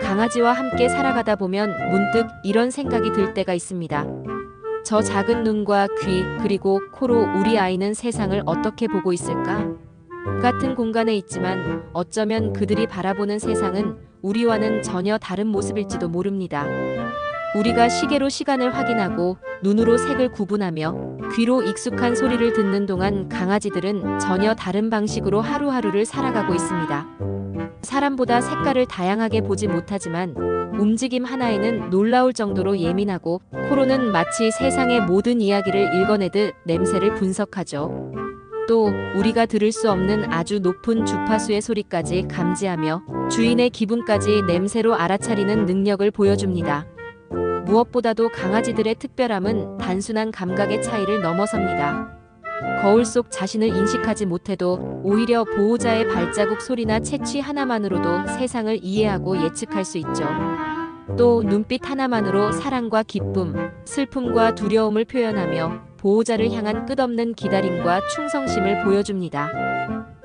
강아지와 함께 살아가다 보면 문득 이런 생각이 들 때가 있습니다. 저 작은 눈과 귀, 그리고 코로 우리 아이는 세상을 어떻게 보고 있을까? 같은 공간에 있지만 어쩌면 그들이 바라보는 세상은 우리와는 전혀 다른 모습일지도 모릅니다. 우리가 시계로 시간을 확인하고 눈으로 색을 구분하며 귀로 익숙한 소리를 듣는 동안 강아지들은 전혀 다른 방식으로 하루하루를 살아가고 있습니다. 사람보다 색깔을 다양하게 보지 못하지만 움직임 하나에는 놀라울 정도로 예민하고 코로는 마치 세상의 모든 이야기를 읽어내듯 냄새를 분석하죠. 또 우리가 들을 수 없는 아주 높은 주파수의 소리까지 감지하며 주인의 기분까지 냄새로 알아차리는 능력을 보여줍니다. 무엇보다도 강아지들의 특별함은 단순한 감각의 차이를 넘어섭니다. 거울 속 자신을 인식하지 못해도 오히려 보호자의 발자국 소리나 채취 하나만으로도 세상을 이해하고 예측할 수 있죠. 또 눈빛 하나만으로 사랑과 기쁨, 슬픔과 두려움을 표현하며 보호자를 향한 끝없는 기다림과 충성심을 보여줍니다.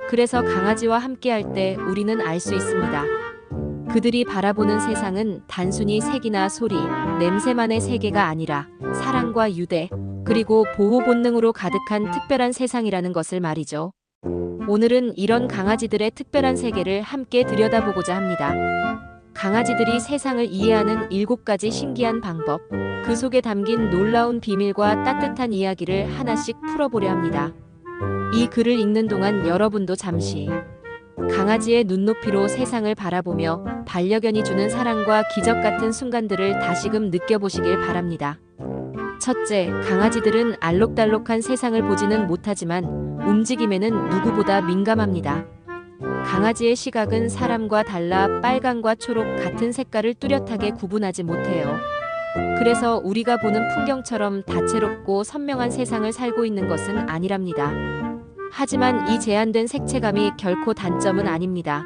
그래서 강아지와 함께할 때 우리는 알 수 있습니다. 그들이 바라보는 세상은 단순히 색이나 소리, 냄새만의 세계가 아니라 사랑과 유대, 그리고 보호 본능으로 가득한 특별한 세상이라는 것을 말이죠. 오늘은 이런 강아지들의 특별한 세계를 함께 들여다보고자 합니다. 강아지들이 세상을 이해하는 7가지 신기한 방법, 그 속에 담긴 놀라운 비밀과 따뜻한 이야기를 하나씩 풀어보려 합니다. 이 글을 읽는 동안 여러분도 잠시 강아지의 눈높이로 세상을 바라보며 반려견이 주는 사랑과 기적 같은 순간들을 다시금 느껴보시길 바랍니다. 첫째, 강아지들은 알록달록한 세상을 보지는 못하지만 움직임에는 누구보다 민감합니다. 강아지의 시각은 사람과 달라 빨강과 초록 같은 색깔을 뚜렷하게 구분하지 못해요. 그래서 우리가 보는 풍경처럼 다채롭고 선명한 세상을 살고 있는 것은 아니랍니다. 하지만 이 제한된 색채감이 결코 단점은 아닙니다.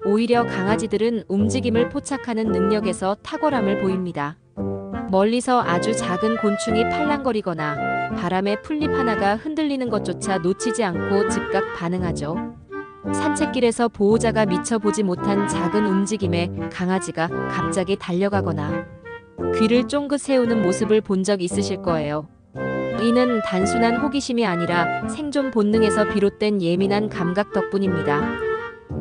오히려 강아지들은 움직임을 포착하는 능력에서 탁월함을 보입니다. 멀리서 아주 작은 곤충이 팔랑거리거나 바람에 풀잎 하나가 흔들리는 것조차 놓치지 않고 즉각 반응하죠. 산책길에서 보호자가 미처 보지 못한 작은 움직임에 강아지가 갑자기 달려가거나 귀를 쫑긋 세우는 모습을 본 적 있으실 거예요. 이는 단순한 호기심이 아니라 생존 본능에서 비롯된 예민한 감각 덕분입니다.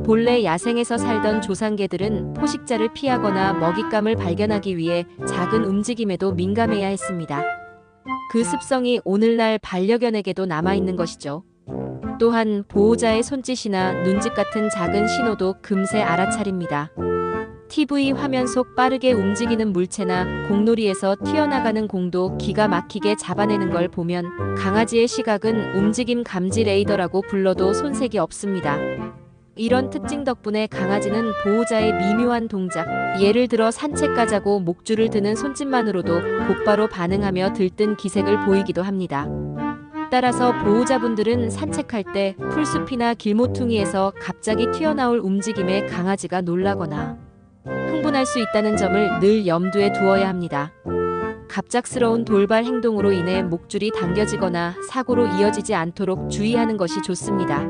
본래 야생에서 살던 조상개들은 포식자를 피하거나 먹잇감을 발견하기 위해 작은 움직임에도 민감해야 했습니다. 그 습성이 오늘날 반려견에게도 남아있는 것이죠. 또한 보호자의 손짓이나 눈짓 같은 작은 신호도 금세 알아차립니다. TV 화면 속 빠르게 움직이는 물체나 공놀이에서 튀어나가는 공도 기가 막히게 잡아내는 걸 보면 강아지의 시각은 움직임 감지 레이더라고 불러도 손색이 없습니다. 이런 특징 덕분에 강아지는 보호자의 미묘한 동작, 예를 들어 산책 가자고 목줄을 드는 손짓만으로도 곧바로 반응하며 들뜬 기색을 보이기도 합니다. 따라서 보호자분들은 산책할 때 풀숲이나 길모퉁이에서 갑자기 튀어나올 움직임에 강아지가 놀라거나 흥분할 수 있다는 점을 늘 염두에 두어야 합니다. 갑작스러운 돌발 행동으로 인해 목줄이 당겨지거나 사고로 이어지지 않도록 주의하는 것이 좋습니다.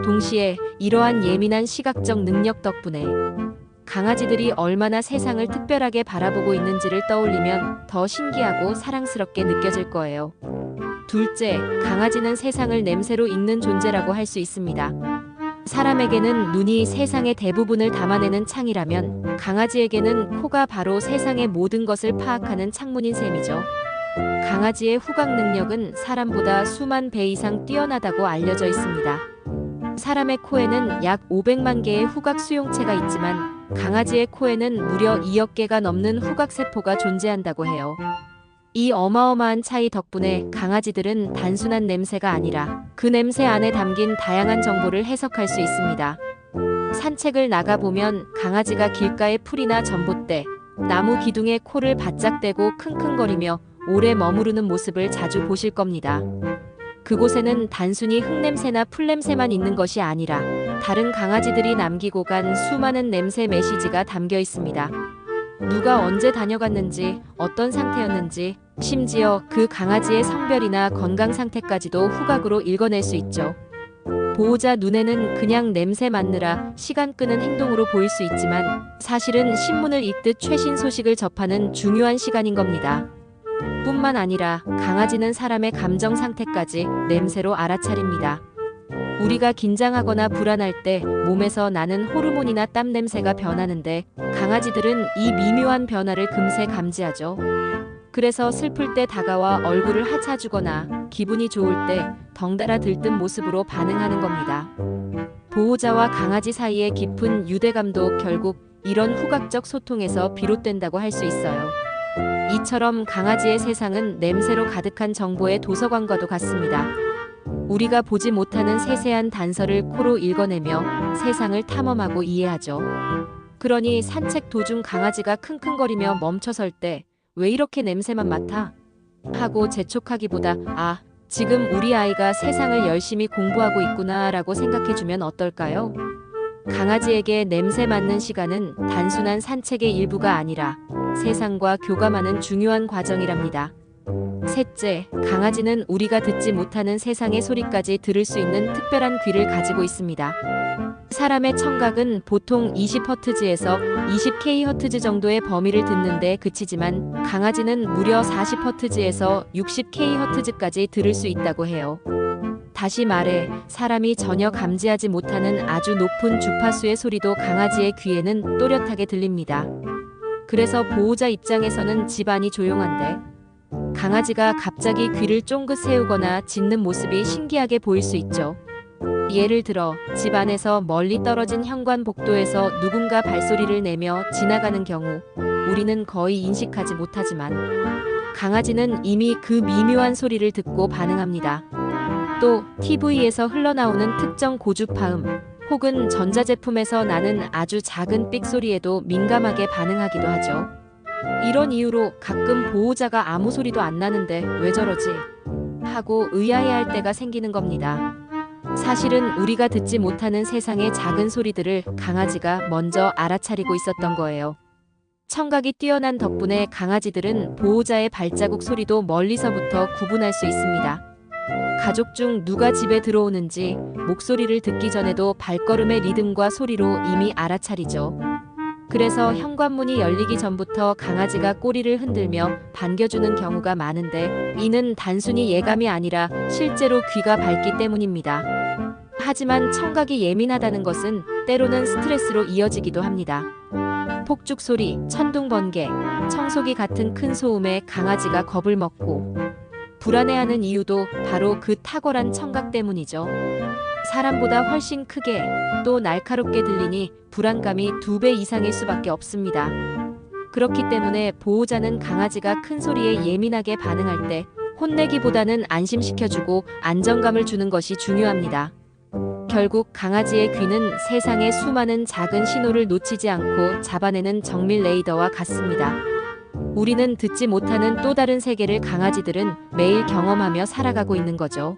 동시에 이러한 예민한 시각적 능력 덕분에 강아지들이 얼마나 세상을 특별하게 바라보고 있는지를 떠올리면 더 신기하고 사랑스럽게 느껴질 거예요. 둘째, 강아지는 세상을 냄새로 읽는 존재라고 할 수 있습니다. 사람에게는 눈이 세상의 대부분을 담아내는 창이라면 강아지에게는 코가 바로 세상의 모든 것을 파악하는 창문인 셈이죠. 강아지의 후각 능력은 사람보다 수만 배 이상 뛰어나다고 알려져 있습니다. 사람의 코에는 약 500만 개의 후각 수용체가 있지만 강아지의 코에는 무려 2억 개가 넘는 후각 세포가 존재한다고 해요. 이 어마어마한 차이 덕분에 강아지들은 단순한 냄새가 아니라 그 냄새 안에 담긴 다양한 정보를 해석할 수 있습니다. 산책을 나가보면 강아지가 길가의 풀이나 전봇대, 나무 기둥에 코를 바짝 대고 킁킁거리며 오래 머무르는 모습을 자주 보실 겁니다. 그곳에는 단순히 흙냄새나 풀냄새만 있는 것이 아니라 다른 강아지들이 남기고 간 수많은 냄새 메시지가 담겨 있습니다. 누가 언제 다녀갔는지, 어떤 상태였는지, 심지어 그 강아지의 성별이나 건강 상태까지도 후각으로 읽어낼 수 있죠. 보호자 눈에는 그냥 냄새 맡느라 시간 끄는 행동으로 보일 수 있지만 사실은 신문을 읽듯 최신 소식을 접하는 중요한 시간인 겁니다. 뿐만 아니라 강아지는 사람의 감정 상태까지 냄새로 알아차립니다. 우리가 긴장하거나 불안할 때 몸에서 나는 호르몬이나 땀 냄새가 변하는데 강아지들은 이 미묘한 변화를 금세 감지하죠. 그래서 슬플 때 다가와 얼굴을 하차주거나 기분이 좋을 때 덩달아 들뜬 모습으로 반응하는 겁니다. 보호자와 강아지 사이의 깊은 유대감도 결국 이런 후각적 소통에서 비롯된다고 할 수 있어요. 이처럼 강아지의 세상은 냄새로 가득한 정보의 도서관과도 같습니다. 우리가 보지 못하는 세세한 단서를 코로 읽어내며 세상을 탐험하고 이해하죠. 그러니 산책 도중 강아지가 킁킁거리며 멈춰설 때 왜 이렇게 냄새만 맡아? 하고 재촉하기보다 지금 우리 아이가 세상을 열심히 공부하고 있구나 라고 생각해주면 어떨까요? 강아지에게 냄새 맡는 시간은 단순한 산책의 일부가 아니라 세상과 교감하는 중요한 과정이랍니다. 셋째, 강아지는 우리가 듣지 못하는 세상의 소리까지 들을 수 있는 특별한 귀를 가지고 있습니다. 사람의 청각은 보통 20Hz에서 20kHz 정도의 범위를 듣는데 그치지만 강아지는 무려 40Hz에서 60kHz까지 들을 수 있다고 해요. 다시 말해 사람이 전혀 감지하지 못하는 아주 높은 주파수의 소리도 강아지의 귀에는 또렷하게 들립니다. 그래서 보호자 입장에서는 집안이 조용한데 강아지가 갑자기 귀를 쫑긋 세우거나 짖는 모습이 신기하게 보일 수 있죠. 예를 들어 집 안에서 멀리 떨어진 현관 복도에서 누군가 발소리를 내며 지나가는 경우 우리는 거의 인식하지 못하지만 강아지는 이미 그 미묘한 소리를 듣고 반응합니다. 또 TV에서 흘러나오는 특정 고주파음 혹은 전자제품에서 나는 아주 작은 삑 소리에도 민감하게 반응하기도 하죠. 이런 이유로 가끔 보호자가 아무 소리도 안 나는데 왜 저러지? 하고 의아해할 때가 생기는 겁니다. 사실은 우리가 듣지 못하는 세상의 작은 소리들을 강아지가 먼저 알아차리고 있었던 거예요. 청각이 뛰어난 덕분에 강아지들은 보호자의 발자국 소리도 멀리서부터 구분할 수 있습니다. 가족 중 누가 집에 들어오는지 목소리를 듣기 전에도 발걸음의 리듬과 소리로 이미 알아차리죠. 그래서 현관문이 열리기 전부터 강아지가 꼬리를 흔들며 반겨주는 경우가 많은데 이는 단순히 예감이 아니라 실제로 귀가 밝기 때문입니다. 하지만 청각이 예민하다는 것은 때로는 스트레스로 이어지기도 합니다. 폭죽 소리, 천둥 번개, 청소기 같은 큰 소음에 강아지가 겁을 먹고 불안해하는 이유도 바로 그 탁월한 청각 때문이죠. 사람보다 훨씬 크게 또 날카롭게 들리니 불안감이 2배 이상일 수밖에 없습니다. 그렇기 때문에 보호자는 강아지가 큰 소리에 예민하게 반응할 때 혼내기보다는 안심시켜주고 안정감을 주는 것이 중요합니다. 결국 강아지의 귀는 세상의 수많은 작은 신호를 놓치지 않고 잡아내는 정밀 레이더와 같습니다. 우리는 듣지 못하는 또 다른 세계를 강아지들은 매일 경험하며 살아가고 있는 거죠.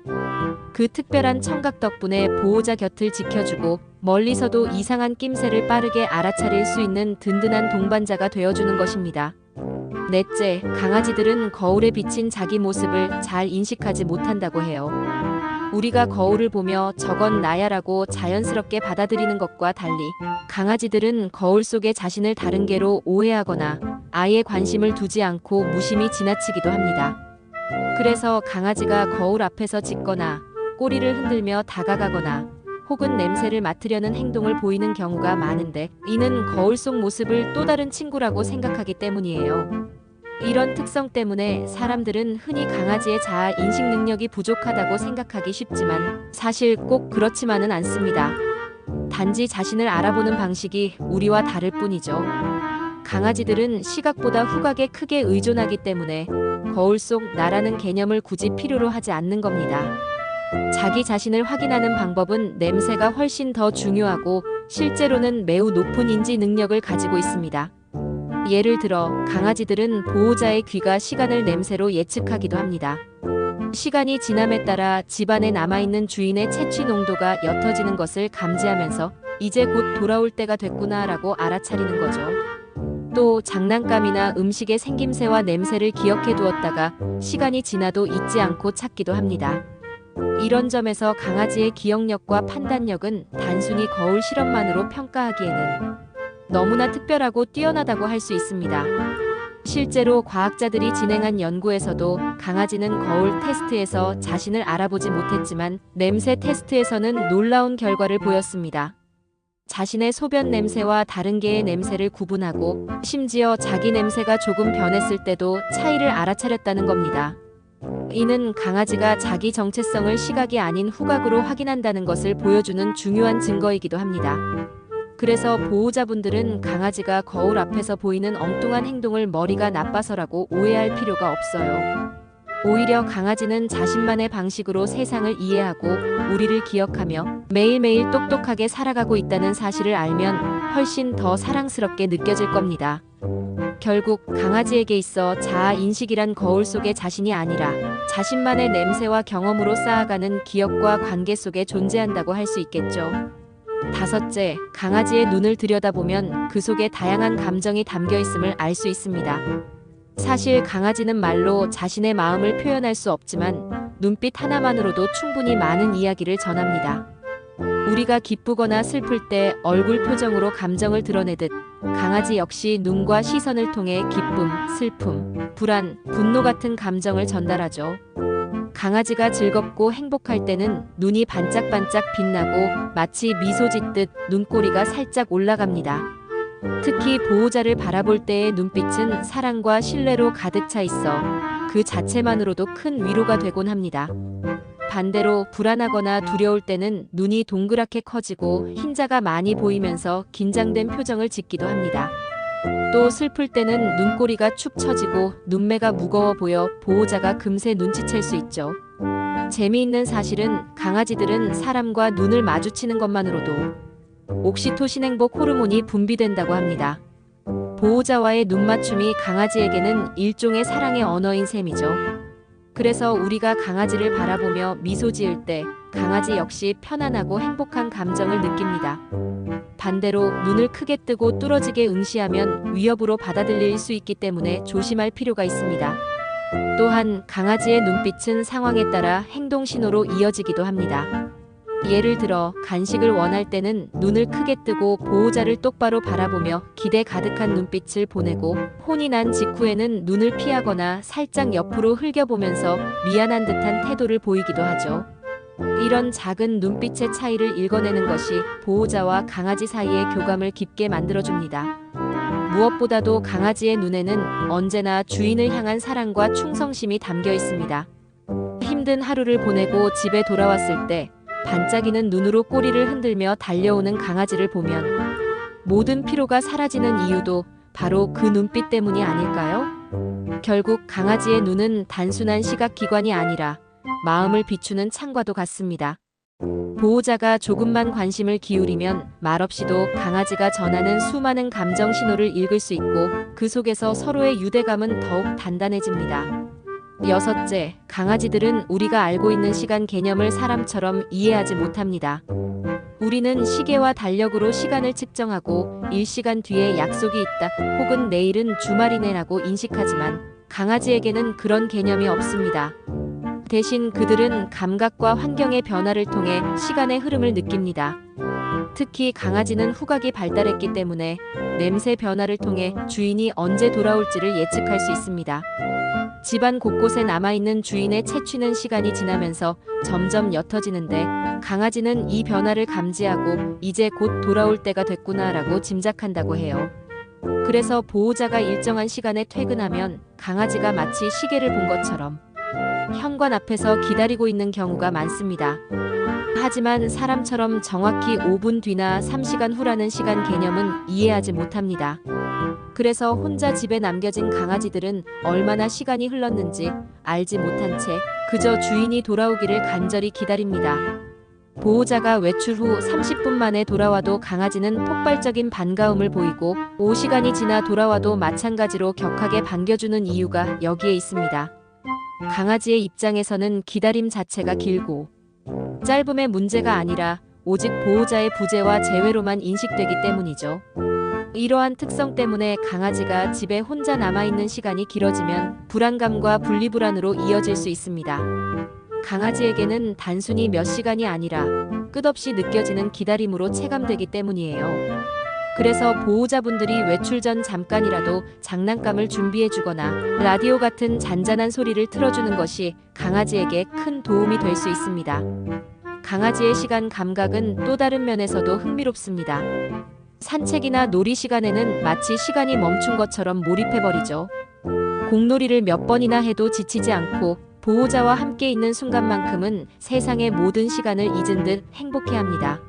그 특별한 청각 덕분에 보호자 곁을 지켜주고 멀리서도 이상한 낌새를 빠르게 알아차릴 수 있는 든든한 동반자가 되어주는 것입니다. 넷째, 강아지들은 거울에 비친 자기 모습을 잘 인식하지 못한다고 해요. 우리가 거울을 보며 저건 나야라고 자연스럽게 받아들이는 것과 달리 강아지들은 거울 속의 자신을 다른 개로 오해하거나 아예 관심을 두지 않고 무심히 지나치기도 합니다. 그래서 강아지가 거울 앞에서 짖거나 꼬리를 흔들며 다가가거나 혹은 냄새를 맡으려는 행동을 보이는 경우가 많은데 이는 거울 속 모습을 또 다른 친구라고 생각하기 때문이에요. 이런 특성 때문에 사람들은 흔히 강아지의 자아 인식 능력이 부족하다고 생각하기 쉽지만 사실 꼭 그렇지만은 않습니다. 단지 자신을 알아보는 방식이 우리와 다를 뿐이죠. 강아지들은 시각보다 후각에 크게 의존하기 때문에 거울 속 나라는 개념을 굳이 필요로 하지 않는 겁니다. 자기 자신을 확인하는 방법은 냄새가 훨씬 더 중요하고 실제로는 매우 높은 인지 능력을 가지고 있습니다. 예를 들어 강아지들은 보호자의 귀가 시간을 냄새로 예측하기도 합니다. 시간이 지남에 따라 집안에 남아있는 주인의 채취 농도가 옅어지는 것을 감지하면서 이제 곧 돌아올 때가 됐구나 라고 알아차리는 거죠. 또 장난감이나 음식의 생김새와 냄새를 기억해 두었다가 시간이 지나도 잊지 않고 찾기도 합니다. 이런 점에서 강아지의 기억력과 판단력은 단순히 거울 실험만으로 평가하기에는 너무나 특별하고 뛰어나다고 할 수 있습니다. 실제로 과학자들이 진행한 연구에서도 강아지는 거울 테스트에서 자신을 알아보지 못했지만 냄새 테스트에서는 놀라운 결과를 보였습니다. 자신의 소변 냄새와 다른 개의 냄새를 구분하고 심지어 자기 냄새가 조금 변했을 때도 차이를 알아차렸다는 겁니다. 이는 강아지가 자기 정체성을 시각이 아닌 후각으로 확인한다는 것을 보여주는 중요한 증거이기도 합니다. 그래서 보호자분들은 강아지가 거울 앞에서 보이는 엉뚱한 행동을 머리가 나빠서라고 오해할 필요가 없어요. 오히려 강아지는 자신만의 방식으로 세상을 이해하고 우리를 기억하며 매일매일 똑똑하게 살아가고 있다는 사실을 알면 훨씬 더 사랑스럽게 느껴질 겁니다. 결국 강아지에게 있어 자아 인식이란 거울 속의 자신이 아니라 자신만의 냄새와 경험으로 쌓아가는 기억과 관계 속에 존재한다고 할 수 있겠죠. 다섯째, 강아지의 눈을 들여다보면 그 속에 다양한 감정이 담겨 있음을 알 수 있습니다. 사실 강아지는 말로 자신의 마음을 표현할 수 없지만 눈빛 하나만으로도 충분히 많은 이야기를 전합니다. 우리가 기쁘거나 슬플 때 얼굴 표정으로 감정을 드러내듯 강아지 역시 눈과 시선을 통해 기쁨, 슬픔, 불안, 분노 같은 감정을 전달하죠. 강아지가 즐겁고 행복할 때는 눈이 반짝반짝 빛나고 마치 미소 짓듯 눈꼬리가 살짝 올라갑니다. 특히 보호자를 바라볼 때의 눈빛은 사랑과 신뢰로 가득 차 있어 그 자체만으로도 큰 위로가 되곤 합니다. 반대로 불안하거나 두려울 때는 눈이 동그랗게 커지고 흰자가 많이 보이면서 긴장된 표정을 짓기도 합니다. 또 슬플 때는 눈꼬리가 축 처지고 눈매가 무거워 보여 보호자가 금세 눈치챌 수 있죠. 재미있는 사실은 강아지들은 사람과 눈을 마주치는 것만으로도 옥시토신 행복 호르몬이 분비된다고 합니다. 보호자와의 눈맞춤이 강아지에게는 일종의 사랑의 언어인 셈이죠. 그래서 우리가 강아지를 바라보며 미소 지을 때 강아지 역시 편안하고 행복한 감정을 느낍니다. 반대로 눈을 크게 뜨고 뚫어지게 응시하면 위협으로 받아들일 수 있기 때문에 조심할 필요가 있습니다. 또한 강아지의 눈빛은 상황에 따라 행동 신호로 이어지기도 합니다. 예를 들어 간식을 원할 때는 눈을 크게 뜨고 보호자를 똑바로 바라보며 기대 가득한 눈빛을 보내고 혼이 난 직후에는 눈을 피하거나 살짝 옆으로 흘겨보면서 미안한 듯한 태도를 보이기도 하죠. 이런 작은 눈빛의 차이를 읽어내는 것이 보호자와 강아지 사이의 교감을 깊게 만들어줍니다. 무엇보다도 강아지의 눈에는 언제나 주인을 향한 사랑과 충성심이 담겨 있습니다. 힘든 하루를 보내고 집에 돌아왔을 때 반짝이는 눈으로 꼬리를 흔들며 달려오는 강아지를 보면 모든 피로가 사라지는 이유도 바로 그 눈빛 때문이 아닐까요? 결국 강아지의 눈은 단순한 시각기관이 아니라 마음을 비추는 창과도 같습니다. 보호자가 조금만 관심을 기울이면 말없이도 강아지가 전하는 수많은 감정 신호를 읽을 수 있고 그 속에서 서로의 유대감은 더욱 단단해집니다. 여섯째, 강아지들은 우리가 알고 있는 시간 개념을 사람처럼 이해하지 못합니다. 우리는 시계와 달력으로 시간을 측정하고 1시간 뒤에 약속이 있다 혹은 내일은 주말이네라고 인식하지만 강아지에게는 그런 개념이 없습니다. 대신 그들은 감각과 환경의 변화를 통해 시간의 흐름을 느낍니다. 특히 강아지는 후각이 발달했기 때문에 냄새 변화를 통해 주인이 언제 돌아올지를 예측할 수 있습니다. 집안 곳곳에 남아있는 주인의 채취는 시간이 지나면서 점점 옅어지는데 강아지는 이 변화를 감지하고 이제 곧 돌아올 때가 됐구나라고 짐작한다고 해요. 그래서 보호자가 일정한 시간에 퇴근하면 강아지가 마치 시계를 본 것처럼 현관 앞에서 기다리고 있는 경우가 많습니다. 하지만 사람처럼 정확히 5분 뒤나 3시간 후라는 시간 개념은 이해하지 못합니다. 그래서 혼자 집에 남겨진 강아지들은 얼마나 시간이 흘렀는지 알지 못한 채 그저 주인이 돌아오기를 간절히 기다립니다. 보호자가 외출 후 30분 만에 돌아와도 강아지는 폭발적인 반가움을 보이고 5시간이 지나 돌아와도 마찬가지로 격하게 반겨주는 이유가 여기에 있습니다. 강아지의 입장에서는 기다림 자체가 길고 짧음의 문제가 아니라 오직 보호자의 부재와 재회로만 인식되기 때문이죠. 이러한 특성 때문에 강아지가 집에 혼자 남아있는 시간이 길어지면 불안감과 분리불안으로 이어질 수 있습니다. 강아지에게는 단순히 몇 시간이 아니라 끝없이 느껴지는 기다림으로 체감되기 때문이에요. 그래서 보호자분들이 외출 전 잠깐이라도 장난감을 준비해주거나 라디오 같은 잔잔한 소리를 틀어주는 것이 강아지에게 큰 도움이 될 수 있습니다. 강아지의 시간 감각은 또 다른 면에서도 흥미롭습니다. 산책이나 놀이 시간에는 마치 시간이 멈춘 것처럼 몰입해버리죠. 공놀이를 몇 번이나 해도 지치지 않고 보호자와 함께 있는 순간만큼은 세상의 모든 시간을 잊은 듯 행복해합니다.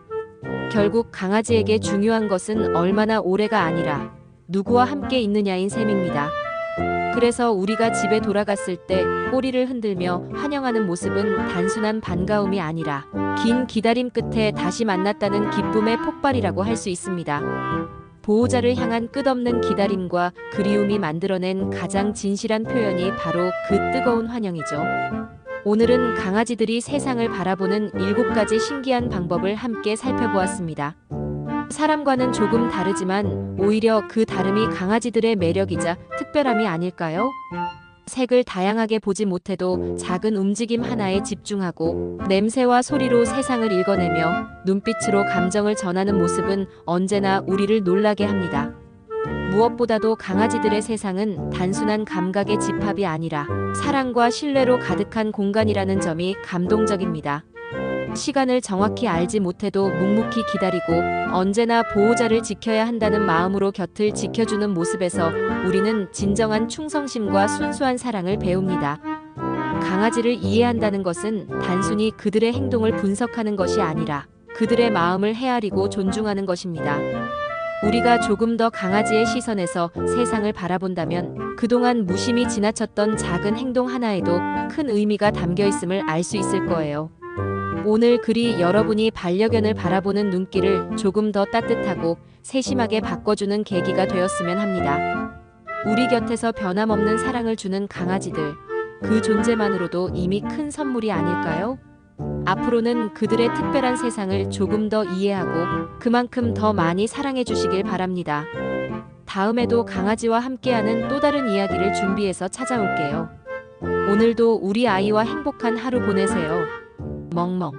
결국 강아지에게 중요한 것은 얼마나 오래가 아니라 누구와 함께 있느냐인 셈입니다. 그래서 우리가 집에 돌아갔을 때 꼬리를 흔들며 환영하는 모습은 단순한 반가움이 아니라 긴 기다림 끝에 다시 만났다는 기쁨의 폭발이라고 할 수 있습니다. 보호자를 향한 끝없는 기다림과 그리움이 만들어낸 가장 진실한 표현이 바로 그 뜨거운 환영이죠. 오늘은 강아지들이 세상을 바라보는 7가지 신기한 방법을 함께 살펴보았습니다. 사람과는 조금 다르지만 오히려 그 다름이 강아지들의 매력이자 특별함이 아닐까요? 색을 다양하게 보지 못해도 작은 움직임 하나에 집중하고 냄새와 소리로 세상을 읽어내며 눈빛으로 감정을 전하는 모습은 언제나 우리를 놀라게 합니다. 무엇보다도 강아지들의 세상은 단순한 감각의 집합이 아니라 사랑과 신뢰로 가득한 공간이라는 점이 감동적입니다. 시간을 정확히 알지 못해도 묵묵히 기다리고 언제나 보호자를 지켜야 한다는 마음으로 곁을 지켜주는 모습에서 우리는 진정한 충성심과 순수한 사랑을 배웁니다. 강아지를 이해한다는 것은 단순히 그들의 행동을 분석하는 것이 아니라 그들의 마음을 헤아리고 존중하는 것입니다. 우리가 조금 더 강아지의 시선에서 세상을 바라본다면 그동안 무심히 지나쳤던 작은 행동 하나에도 큰 의미가 담겨 있음을 알 수 있을 거예요. 오늘 글이 여러분이 반려견을 바라보는 눈길을 조금 더 따뜻하고 세심하게 바꿔주는 계기가 되었으면 합니다. 우리 곁에서 변함없는 사랑을 주는 강아지들, 그 존재만으로도 이미 큰 선물이 아닐까요? 앞으로는 그들의 특별한 세상을 조금 더 이해하고 그만큼 더 많이 사랑해 주시길 바랍니다. 다음에도 강아지와 함께하는 또 다른 이야기를 준비해서 찾아올게요. 오늘도 우리 아이와 행복한 하루 보내세요. 멍멍.